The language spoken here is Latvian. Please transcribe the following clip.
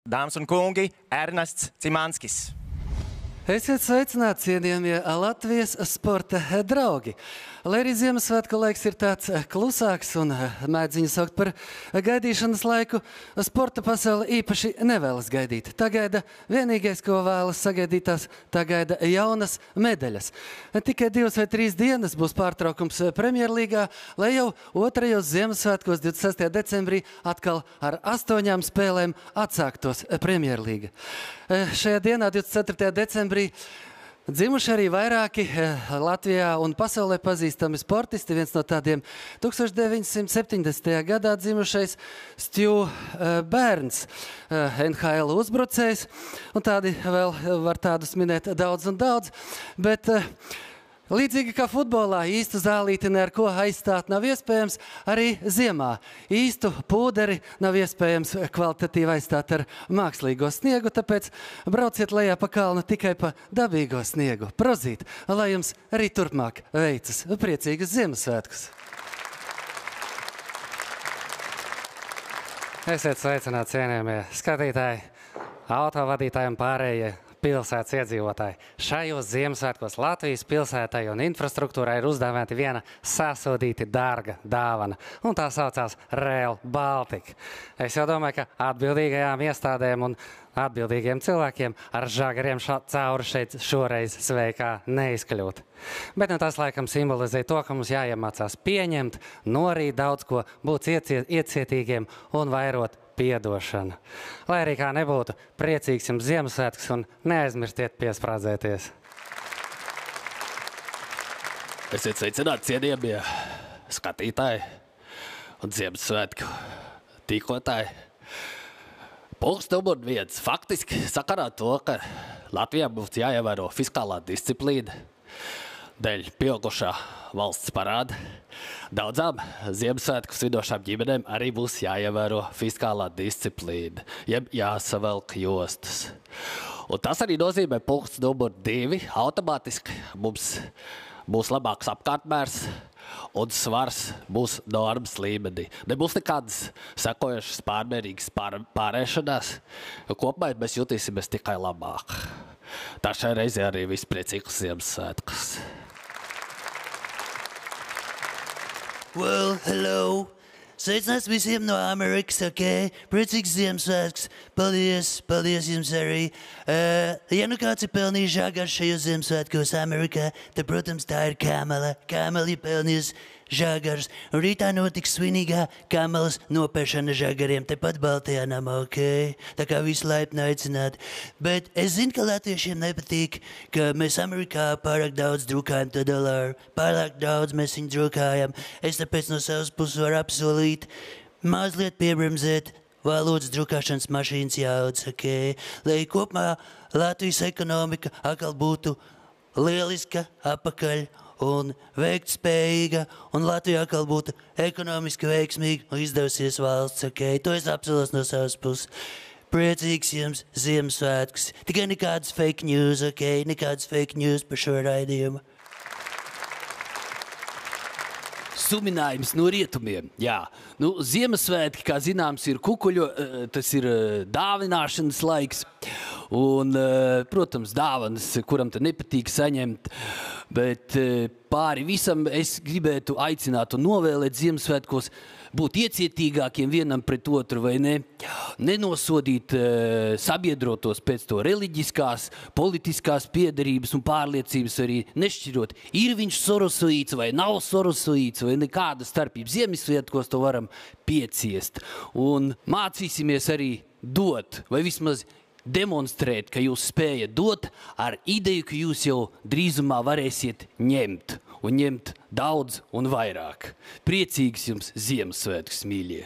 Dāmas un kungi, Ernests Cimanskis. Esiet sveicināti, cienījamie Latvijas sporta draugi. Lai arī Ziemassvētku laiks ir tāds klusāks un mēdz viņu saukt par gaidīšanas laiku, sporta pasaule īpaši nevēlas gaidīt. Tā gaida vienīgais, ko vēlas sagaidītās, tā gaida jaunas medaļas. Tikai 2 vai 3 dienas būs pārtraukums Premjerlīgā, lai jau otrajos Ziemassvētkos 26. decembrī atkal ar 8 spēlēm atsāktos Premjerlīga. Šajā dienā, 24. decembrī, dzimuši arī vairāki Latvijā un pasaulē pazīstami sportisti. Viens no tādiem 1970. gadā dzimušais Stu Bērns, NHL uzbrucējs, un tādi vēl var tādus minēt daudz un daudz, bet līdzīgi kā futbolā, īstu zālīti ne ar ko aizstāt nav iespējams, arī ziemā īstu pūderi nav iespējams kvalitatīvi aizstāt ar mākslīgo sniegu, tāpēc brauciet lejā pa kalnu tikai pa dabīgo sniegu. Prozīt, lai jums arī turpmāk veicas. Priecīgas Ziemassvētkus! Esiet sveicināti, cienījamie skatītāji, autovadītāji un pārējie pilsētas iedzīvotāji. Šajos Ziemassvētkos Latvijas pilsētai un infrastruktūrai ir uzdāvināta viena sasodīti dārga dāvana, un tā saucās Rail Baltica. Es jau domāju, ka atbildīgajām iestādēm un atbildīgiem cilvēkiem ar žagariem cauri šeit šoreiz sveikā neizkļūt. Bet tas laikam simbolizē to, ka mums jāiemācās pieņemt, norīt daudz ko, būt iecietīgiem un vairot piedošanu. Lai arī kā nebūtu, priecīgs jums Ziemassvētkus un neaizmirstiet piesprādzēties. Esiet sveicināti, cienījamie skatītāji un Ziemassvētku tīkotāji. Punkts numur 1. Faktiski sakarā to, ka Latvijā būs jāievēro fiskālā disciplīna dēļ pieaugušā valsts parāda. Daudzām Ziemassvētku svidošām ģimenēm arī būs jāievēro fiskālā disciplīna, jeb jāsavelk jostas. Un tas arī nozīmē punkts numur 2. Automātiski mums būs labāks apkārtmērs un svars būs normas līmenī. Nebūs nekādas sekojošas pārmērīgas pārēšanās, jo kopumā mēs jutīsimies tikai labāk. Tā šai reizē arī vispriecīgus Ziemassvētkus. Well, hello! Sveicināts visiem no Amerikas, ok? Priecīgs Ziemassvētks. Paldies jums arī. Ja nu kāds ir pelnījis žagaru šajos Ziemassvētkos Amerikā, tad, protams, tā ir Kamala. Kamala ir pelnījusi žagarus. Un rītā notiks svinīgā Kamalas nopēršana žagariem tepat Baltajā namā, ok? Tā kā visi laipni aicināti. Bet es zinu, ka latviešiem nepatīk, ka mēs Amerikā pārāk daudz drukājam to dolāru. Pārāk daudz mēs viņu drukājam. Es tāpēc no savas puses varu apsolīt mazliet piebremzēt valodas drukāšanas mašīnas jaudas, ok? Lai kopumā Latvijas ekonomika atkal būtu lieliska, apakaļ un veiktspējīga, un Latvijā atkal būtu ekonomiski veiksmīga un izdevusies valsts, ok? To es apsolos no savas puses. Priecīgs jums Ziemassvētkus. Tikai nekādas fake news, ok? Nekādas fake news par šo raidījumu. Suminājums no rietumiem. Jā, Ziemassvētki, kā zināms, ir kukuļo, tas ir dāvināšanas laiks. Un, protams, dāvanas, kuram te nepatīk saņemt, bet pāri visam es gribētu aicināt un novēlēt Ziemassvētkos būt iecietīgākiem vienam pret otru, vai ne? Nenosodīt sabiedrotos pēc to reliģiskās, politiskās piederības un pārliecības arī nešķirot. Ir viņš sorosoīts vai nav sorosoīts vai nekāda starpība. Ziemassvētkos to varam pieciest. Un mācīsimies arī dot, vai vismaz demonstrēt, ka jūs spējat dot ar ideju, ka jūs jau drīzumā varēsiet ņemt. Un ņemt daudz un vairāk. Priecīgs jums Ziemassvētkus, mīļie!